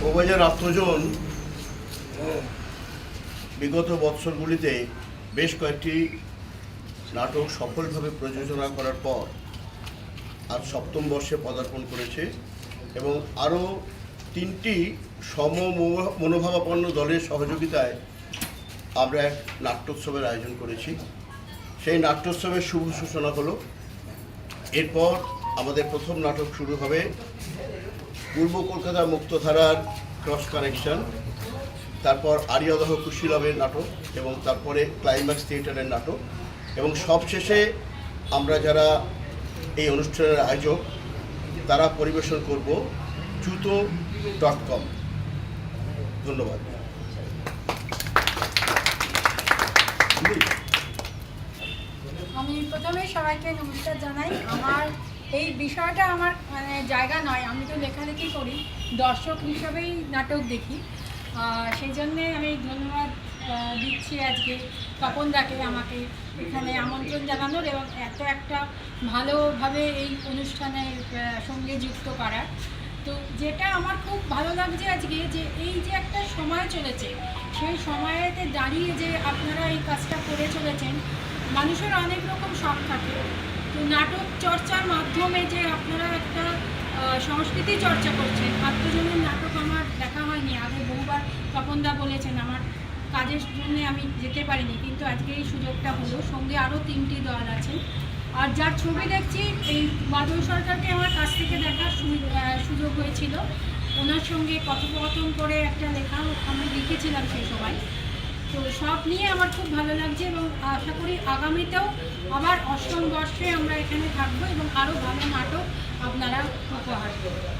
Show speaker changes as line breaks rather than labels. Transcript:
বউবাজার আত্মজন বিগত বৎসরগুলিতে বেশ কয়েকটি নাটক সফলভাবে প্রযোজনা করার পর আজ সপ্তম বর্ষে পদার্পণ করেছে এবং আরও 3টি মনোভাবাপন্ন দলের সহযোগিতায় আমরা এক নাট্যোৎসবের আয়োজন করেছি। সেই নাট্যোৎসবের শুভ সূচনা হলো। এরপর আমাদের প্রথম নাটক শুরু হবে পূর্ব কলকাতা মুক্তধারার ক্রস কানেকশন, তারপর আরিয়াদহ কুশীলবের নাটক এবং তারপরে ক্লাইম্যাক্স থিয়েটারের নাটক এবং সবশেষে আমরা যারা এই অনুষ্ঠানের আয়োজক তারা পরিবেশন করব juto.com। ধন্যবাদ।
আমি প্রথমে সবাইকে নমস্কার জানাই। আমার এই বিষয়টা আমার জায়গা নয়, আমি তো লেখালেখি করি, দর্শক হিসাবেই নাটক দেখি। সেই জন্যে আমি ধন্যবাদ দিচ্ছি আজকে তপনদাকে আমাকে এখানে আমন্ত্রণ জানানোর এবং এত একটা ভালোভাবে এই অনুষ্ঠানের সঙ্গে যুক্ত করার। তো যেটা আমার খুব ভালো লাগছে আজকে যে এই যে একটা সময় চলেছে, সেই সময়েতে দাঁড়িয়ে যে আপনারা এই কাজটা করে চলেছেন। মানুষের অনেক রকম শখ থাকে, তো নাটক চর্চার মাধ্যমে যে আপনারা একটা সংস্কৃতি চর্চা করছেন। আত্মজনের নাটক আমার দেখা হয়নি, আগে বহুবার তপনদা বলেছেন, আমার কাজের জন্য আমি যেতে পারিনি, কিন্তু আজকে এই সুযোগটা হলো। সঙ্গে আরও 3টি দল আছে। আর যার ছবি দেখছি এই বাদল সরকারকে আমার কাছ থেকে দেখার সুযোগ হয়েছিল, ওনার সঙ্গে কথোপকথন করে একটা লেখা আমি লিখেছিলাম সেই সময়। তো সব নিয়ে আমার খুব ভালো লাগছে এবং আশা করি আগামীতেও আবার 8ম বর্ষে আমরা এখানে থাকবো এবং আরও ভালো নাটক আপনারা উপহার দেবেন।